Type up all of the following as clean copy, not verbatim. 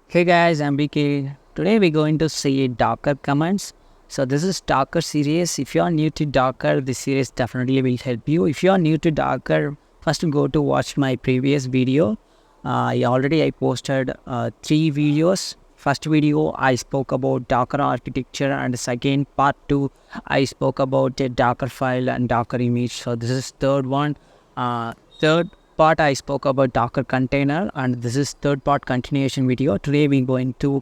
Hey guys, I'm BK. Today we're going to see Docker commands. So this is Docker series. If you are new to Docker, this series definitely will help you. If you are new to Docker, first go to watch my previous video. I posted three videos. First video I spoke about Docker architecture, and the second part two I spoke about a Docker file and Docker image. So this is third one. Third part I spoke about Docker container, and this is third part continuation video. Today we're going to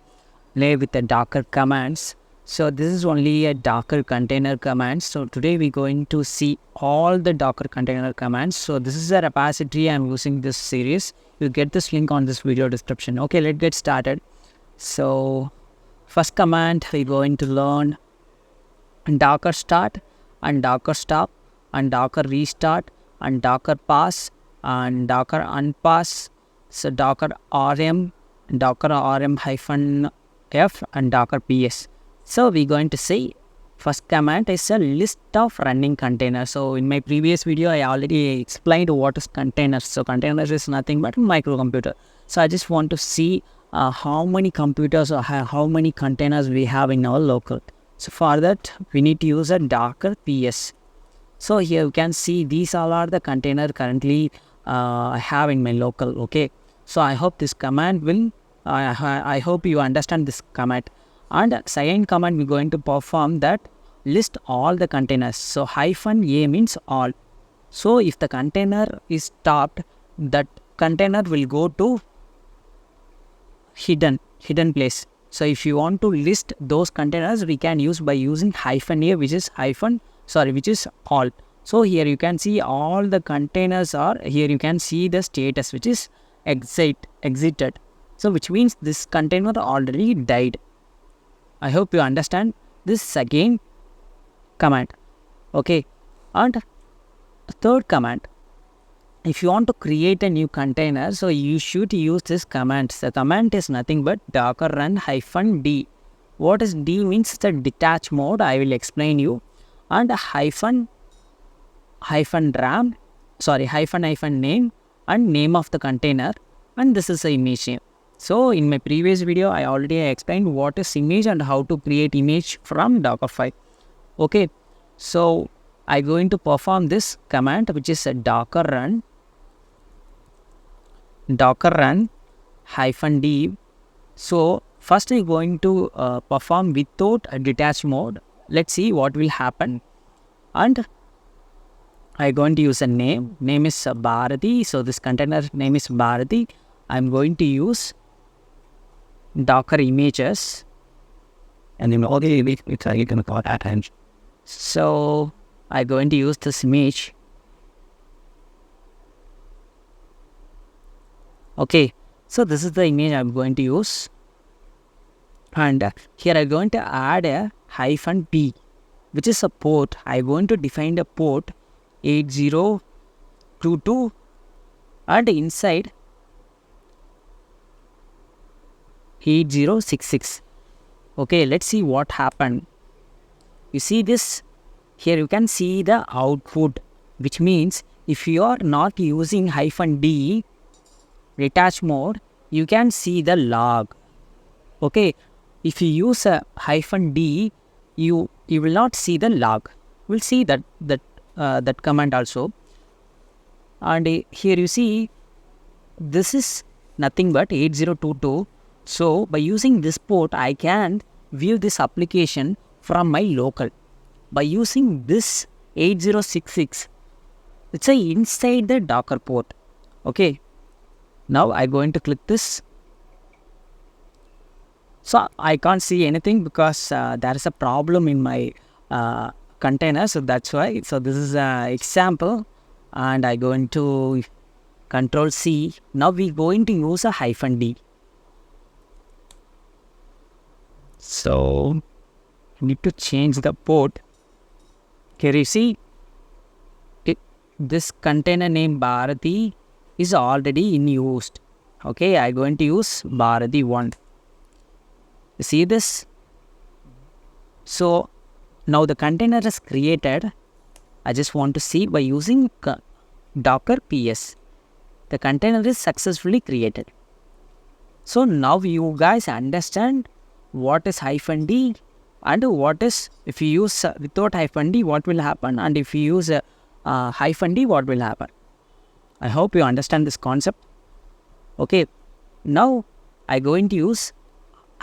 play with the Docker commands. So this is only a Docker container command. So today we're going to see all the Docker container commands. So this is a repository I'm using this series. You get this link on this video description. Okay, let's get started. So first command we're going to learn Docker start and Docker stop and Docker restart and Docker pass and Docker unpass. So Docker rm, Docker rm hyphen f and Docker ps. So we're going to see first command is a list of running containers. So in my previous video I already explained what is containers. So containers is nothing but microcomputer. So I just want to see how many computers or how many containers we have in our local. So for that we need to use a Docker ps. So here you can see these all are the container currently I have in my local. Okay, so I hope this command will I hope you understand this command. And second command we're going to perform that list all the containers. So hyphen a means all. So if the container is stopped, that container will go to hidden place. So if you want to list those containers, we can use by using hyphen a, which is all. So here you can see all the containers are here. You can see the status, which is exited. So which means this container already died. I hope you understand this second command. Okay, and third command, if you want to create a new container, so you should use this command. The command is nothing but docker run hyphen d. What is d means? The detach mode. I will explain you. And hyphen name and name of the container, and this is the image name. So in my previous video I already explained what is image and how to create image from Dockerfile. Okay, so I'm going to perform this command, which is a docker run hyphen d. So first I'm going to perform without a detach mode. Let's see what will happen. And I'm going to use a name is Bharati. So this container name is Bharati. I'm going to use Docker images, And then all the it's you can call that and so I'm going to use this image. Okay, so this is the image I'm going to use, and here I'm going to add a hyphen p, which is a port. I'm going to define the port 8022, and inside 8066. Okay, let's see what happened. You see this here, you can see the output, which means if you are not using hyphen d detach mode, you can see the log. Okay, if you use a hyphen d, you will not see the log. We'll see that command also. And here you see this is nothing but 8022. So by using this port I can view this application from my local. By using this 8066, it's inside the Docker port. Okay, now I'm going to click this. So I can't see anything because there is a problem in my container, so that's why. So this is an example, and I'm going to Control C. Now we're going to use a hyphen d. So need to change the port. Here you see this container name Bharati is already in used. Okay, I'm going to use Bharati 1. You see this? So now the container is created. I just want to see by using Docker ps. The container is successfully created. So now you guys understand what is hyphen D and what is, if you use without hyphen D, what will happen, and if you use hyphen D, what will happen. I hope you understand this concept. Okay, now I'm going to use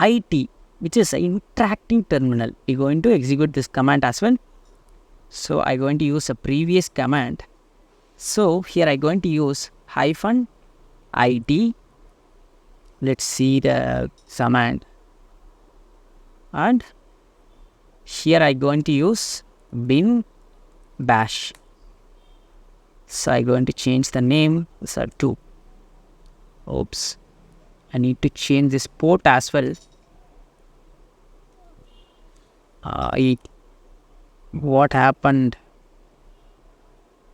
IT, which is an interacting terminal. We're going to execute this command as well. So I'm going to use a previous command. So here I'm going to use hyphen IT. Let's see the command. And here I'm going to use bin bash. So I'm going to change the name to, oops, I need to change this port as well. What happened?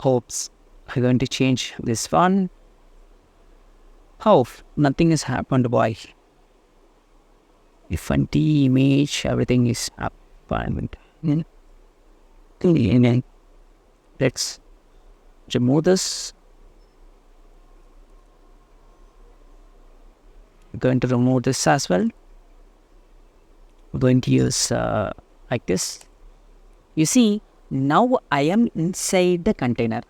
Oops, I'm going to change this one. Oh, nothing has happened, boy. If and T image, everything is up. Let's remove this. I'm going to remove this as well. I'm going to use like this. You see, now I am inside the container.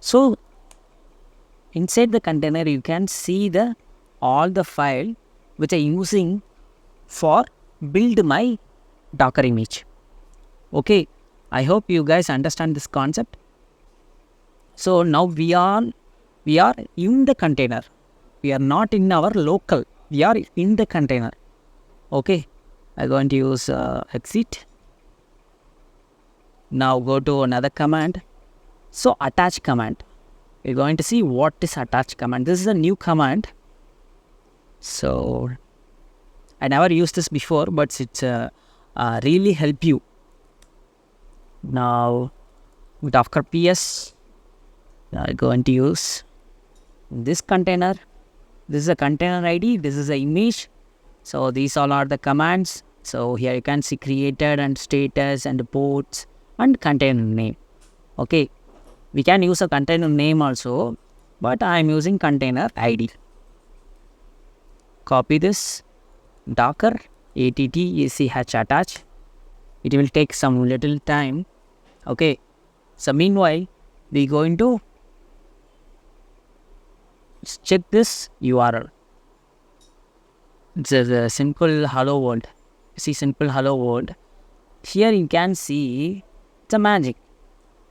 So inside the container, you can see all the file which I am using for build my Docker image. Okay, I hope you guys understand this concept. So now we are in the container. We are not in our local. We are in the container. Okay, I'm going to use exit. Now go to another command. So attach command. We're going to see what is attach command. This is a new command. So I never used this before, but it's really help you. Now Docker PS. I'm going to use this container. This is a container ID. This is an image. So these all are the commands. So here you can see created and status and ports and container name. Okay, we can use a container name also, but I am using container ID. Copy this Docker ATT attach. It will take some little time. Okay, so meanwhile we going to check this URL. It's a simple hello world. See, simple hello world. Here you can see it's a magic.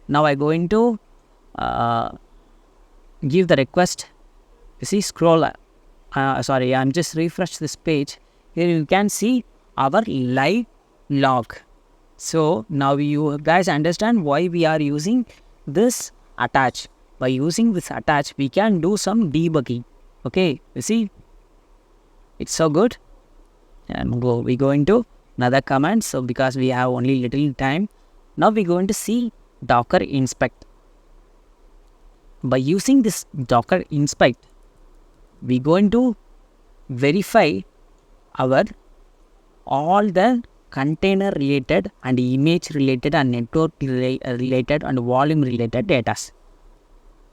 Now I'm going to give the request. You see, scroll. Sorry, I'm just refresh this page. Here you can see our live log. So now you guys understand why we are using this attach. By using this attach, we can do some debugging. Okay, you see, it's so good. And we go into another command. So because we have only little time, now we're going to see Docker inspect. By using this Docker inspect, we're going to verify our all the container related and image related and network related and volume related data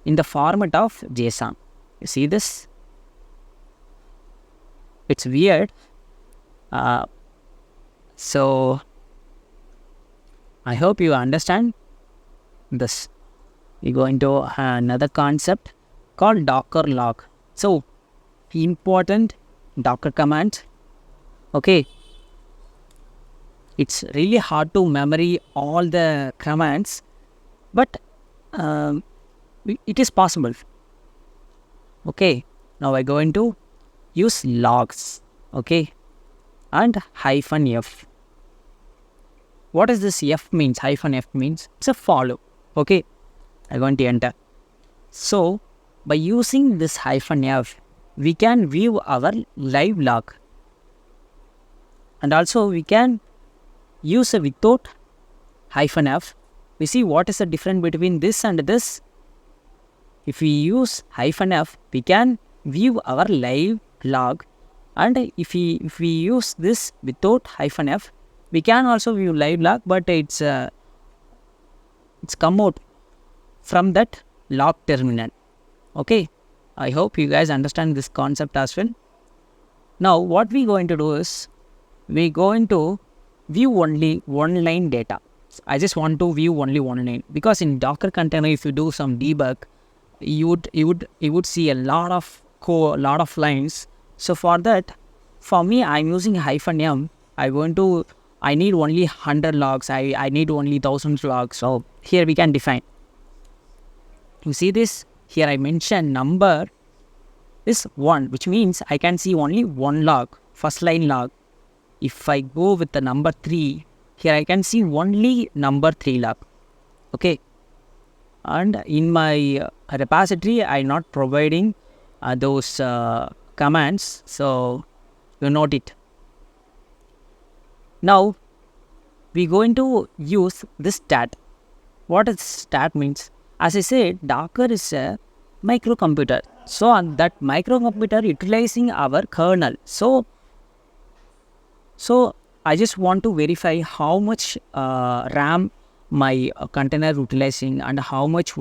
in the format of JSON. You see this? It's weird. So I hope you understand this. We go into another concept called Docker log. So important Docker command. Okay, it's really hard to memory all the commands, but it is possible. Okay, now I'm going to use logs. Okay, and -f. What does this F means? -f means it's a follow. Okay, I'm going to enter. So by using this -f, we can view our live log, and also we can use a without -f. We see what is the difference between this and this. If we use -f, we can view our live log, and if we use this without -f, we can also view live log, but it's come out from that log terminal. Okay, I hope you guys understand this concept as well. Now what we're going to do is we're going to view only one line data. I just want to view only one line, because in Docker container, if you do some debug, you would see a lot of lot of lines. So for that, for me, I'm using -m. I need only 100 logs. I need only 1000 logs. So here we can define. You see this? Here I mentioned number is 1, which means I can see only one log, first line log. If I go with the number 3, here I can see only number 3 log. Okay. And in my repository, I'm not providing those commands. So you note it. Now we're going to use this stat. What does stat means? As I said, Docker is a microcomputer. So on that microcomputer utilizing our kernel. So I just want to verify how much RAM my container utilizing and how much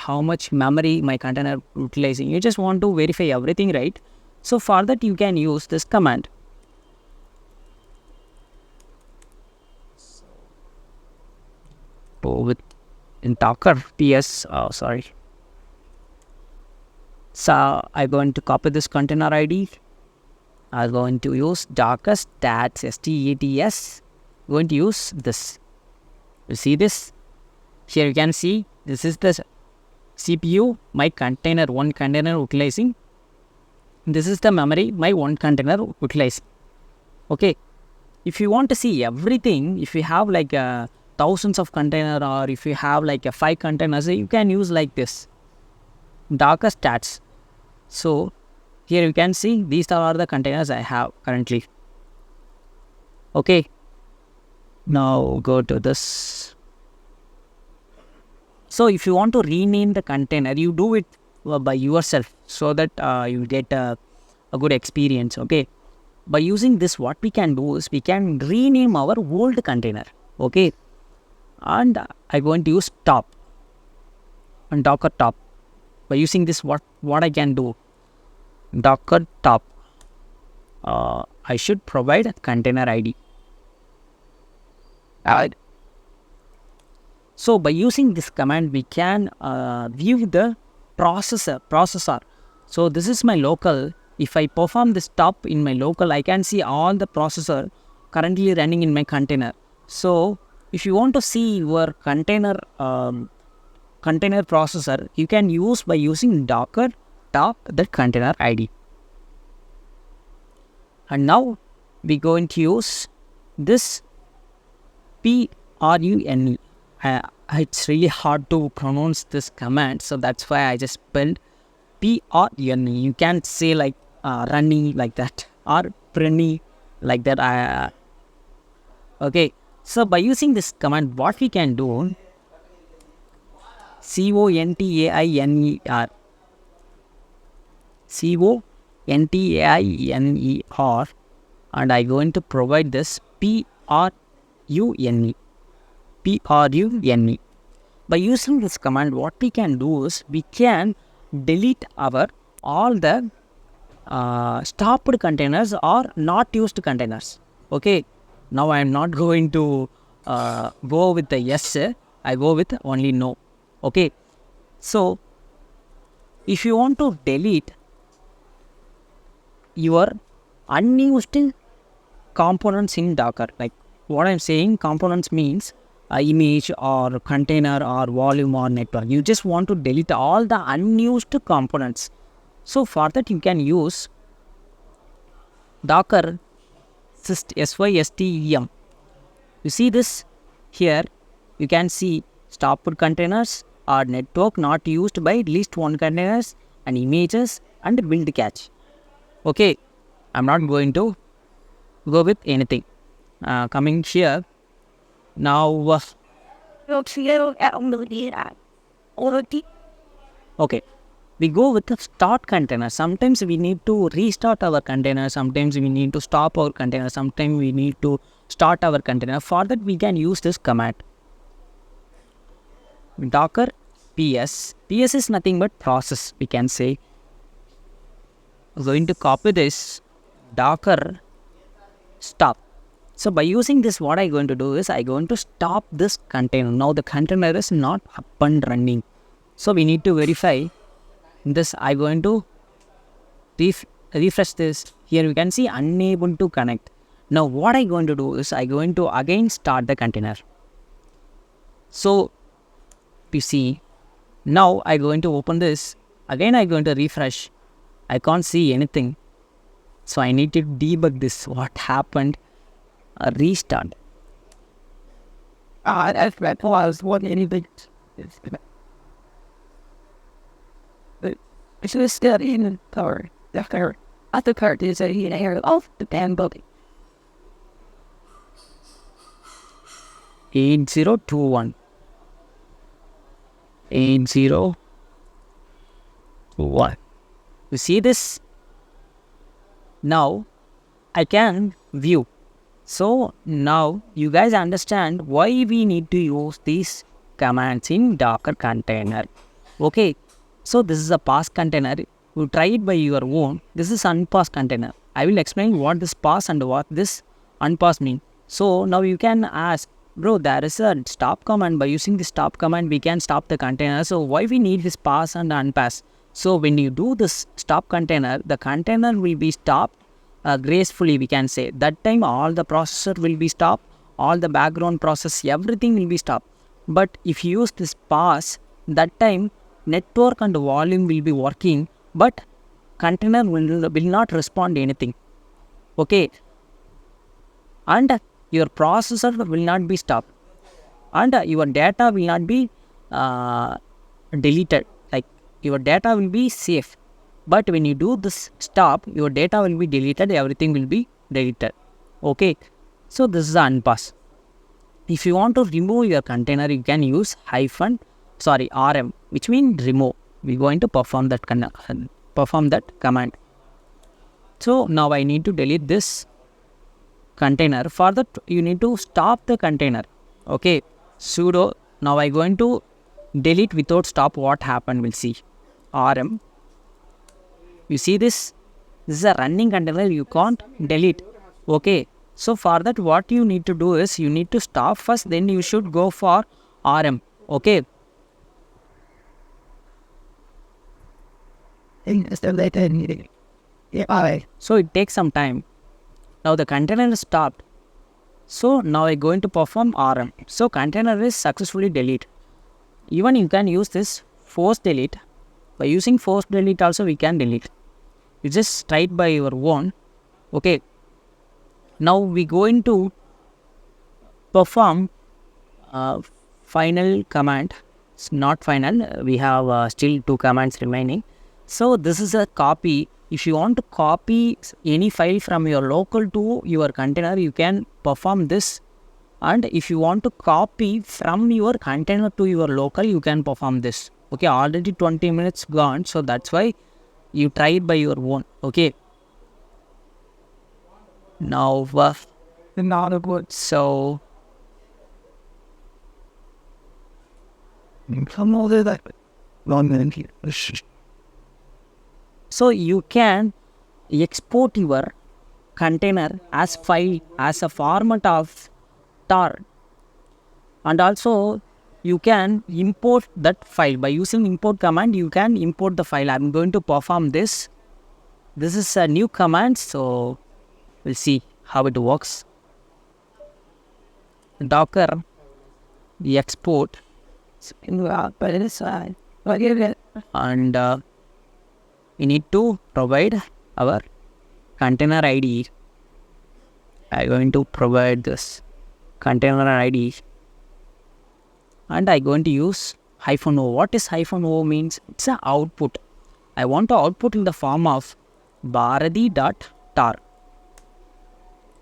how much memory my container utilizing. You just want to verify everything, right? So for that you can use this command. So with in Docker ps, so I'm going to copy this container ID. I'm going to use Docker stats. Going to use this. You see this? Here you can see this is the CPU, my container, one container utilizing. This is the memory, my one container utilizing. Okay. If you want to see everything, if you have like thousands of container, or if you have like 5 containers, you can use like this Docker stats. So here you can see these are the containers I have currently. Okay. Now go to this. So if you want to rename the container, you do it by yourself, so that you get a good experience. Okay. By using this, what we can do is we can rename our old container. Okay. And I'm going to use top and Docker top. By using this, what I can do, Docker top, I should provide a container ID. So by using this command, we can view the processor. So this is my local. If I perform this top in my local, I can see all the processor currently running in my container. So if you want to see your container processor, you can use by using Docker top the container ID. And now we're going to use this prune. It's really hard to pronounce this command, so that's why I just spelled prune. You can't say like runny like that, or prenny like that. Okay. So by using this command, what we can do, container, container, and I'm going to provide this prune. By using this command, what we can do is we can delete all the stopped containers or not used containers. Okay. Now I am not going to go with the yes. I go with only no. Okay. So if you want to delete your unused components in Docker, like what I'm saying, components means image or container or volume or network. You just want to delete all the unused components. So for that you can use Docker system. You see this here? You can see stopped containers or network not used by at least one containers and images and build cache. Okay, I'm not going to go with anything. Coming here now. Okay, we go with the start container. Sometimes we need to restart our container, sometimes we need to stop our container, sometimes we need to start our container. For that we can use this command Docker ps. Ps is nothing but process, we can say. going to copy this Docker stop. So by using this, what I'm going to do is I'm going to stop this container. Now the container is not up and running. So we need to verify this. I'm going to refresh this. Here you can see unable to connect. Now what I'm going to do is I'm going to again start the container. So you see, now I'm going to open this. Again I'm going to refresh. I can't see anything. So I need to debug this. What happened? A restart. That's right. Oh, I was wondering anything. It's just still in the power. The car. Other part is a air of the damn building. 8021. 8021. You see this? Now I can view. So now you guys understand why we need to use these commands in Docker container. Okay, so this is a pass container. You try it by your own. This is unpass container. I will explain what this pass and what this unpass mean. So now you can ask, bro, there is a stop command. By using the stop command, we can stop the container. So why we need this pass and unpass? So when you do this stop container, the container will be stopped gracefully, we can say. That time all the processor will be stopped, all the background process, everything will be stopped. But if you use this pass, that time network and volume will be working, but container will not respond to anything. Okay, and your processor will not be stopped, and your data will not be deleted. Like your data will be safe. But when you do this stop, your data will be deleted, everything will be deleted. Okay, so this is the unpass. If you want to remove your container, you can use RM, which means remove. We're going to perform that command. So now I need to delete this container. For that, you need to stop the container. Okay, sudo. Now I'm going to delete without stop. What happened? We'll see. RM. You see this? This is a running container. You can't delete. Okay. So for that, what you need to do is you need to stop first. Then you should go for RM. Okay. So it takes some time. Now the container is stopped. So now I'm going to perform RM. So container is successfully deleted. Even you can use this force delete. By using force delete also we can delete. You just try it by your own. Okay. Now we going to perform final command. It's not final. We have still 2 commands remaining. So this is a copy. If you want to copy any file from your local to your container, you can perform this. And if you want to copy from your container to your local, you can perform this. Okay, already 20 minutes gone, so that's why you try it by your own. Okay. Now, Not good. so Come over that. so you can export your container as file as a format of tar, and also you can import that file by using import command. You can import the file. I'm going to perform this. This is a new command, so we'll see how it works. Docker export, But it is fine. But give it. and we need to provide our container ID. I'm going to provide this container ID, and I'm going to use -o. What is -o means? It's an output. I want to output in the form of bharati.tar.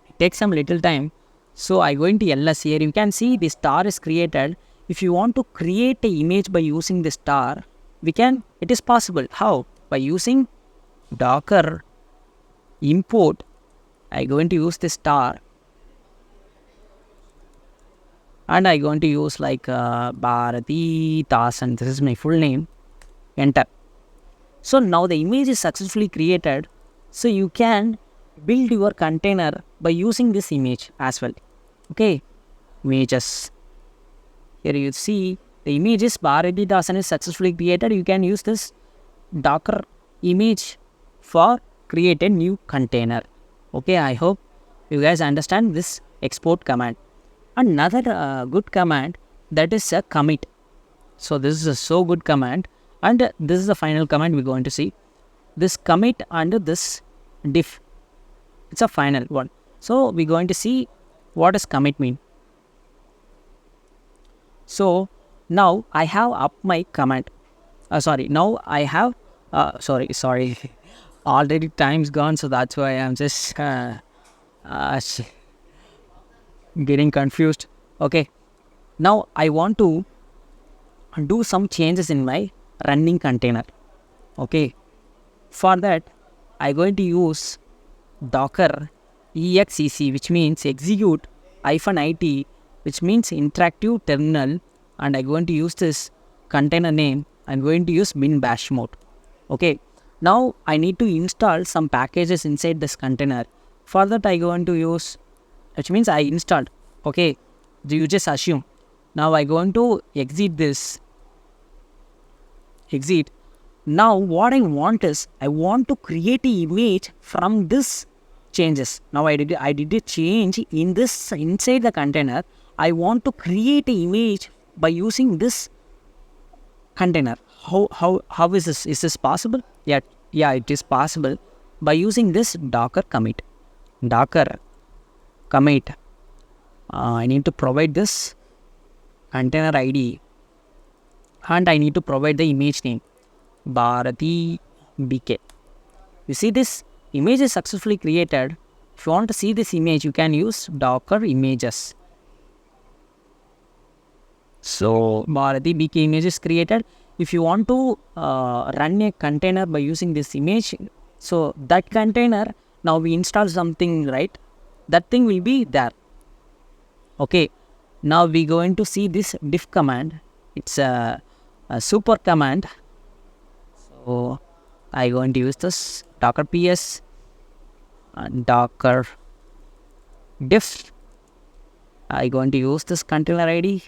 It takes some little time. So I'm going to ls here. You can see this tar is created. If you want to create an image by using this tar, it is possible. How? By using Docker import. I'm going to use this tar, and I'm going to use like Bharati Dasan. This is my full name. Enter. So now the image is successfully created. So you can build your container by using this image as well. Okay, images. Here you see the image is Bharati Dasan is successfully created. You can use this Docker image for create a new container. Okay, I hope you guys understand this export command. Another good command, that is a commit. So this is a so good command, and this is the final command we're going to see. This commit and this diff, it's a final one. So we're going to see what does commit mean. So now I have up my command. Now I have sorry. Already time's gone, so that's why I'm just getting confused. Okay, now I want to do some changes in my running container. Okay, for that I'm going to use Docker exec, which means execute -it, which means interactive terminal, and I'm going to use this container name. I'm going to use bin bash mode. Okay, now I need to install some packages inside this container. For that I'm going to use, which means I installed. Okay, you just assume. Now I'm going to exit this. Exit. Now what I want is, I want to create an image from this changes. Now I did a change in this inside the container. I want to create an image by using this container. How is this? Is this possible? Yeah, it is possible by using this Docker commit. Docker commit. I need to provide this container ID, and I need to provide the image name, Bharati BK. You see, this image is successfully created. If you want to see this image, you can use Docker images. So Bharati BK image is created. If you want to run a container by using this image, so that container, now we install something, right? That thing will be there. Okay, now we going to see this diff command. It's a super command. So I going to use this Docker PS and Docker diff. I going to use this container ID.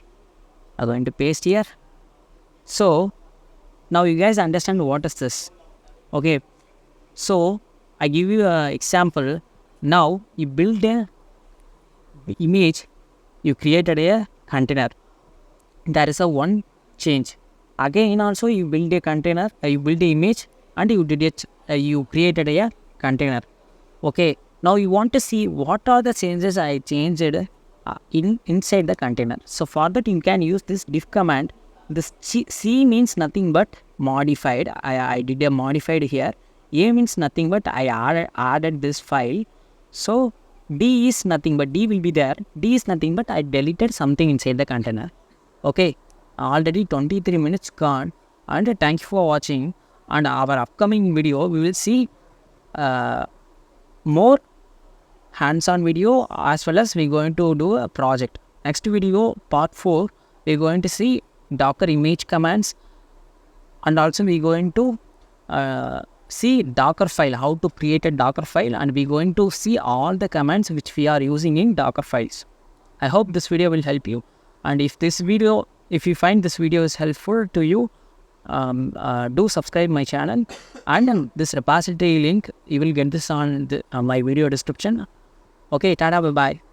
I'm going to paste here. So now you guys understand what is this. Okay, so I give you an example. Now you build a image, you created a container. There is a one change. Again also you build a container, you build the image, and you did it. You created a container. Okay, now you want to see what are the changes I changed inside the container. So for that you can use this diff command. This C means nothing but modified. I did a modified here. A means nothing but I added this file. So D is nothing but D will be there. D is nothing but I deleted something inside the container. Okay, already 23 minutes gone, and thank you for watching. And our upcoming video we will see more hands-on video, as well as we're going to do a project. Next video, part 4, we're going to see Docker image commands, and also we're going to see Docker file, how to create a Docker file, and we're going to see all the commands which we are using in Docker files. I hope this video will help you, and if you find this video is helpful to you, do subscribe my channel, and this repository link, you will get this on my video description. Okay, tada, bye bye.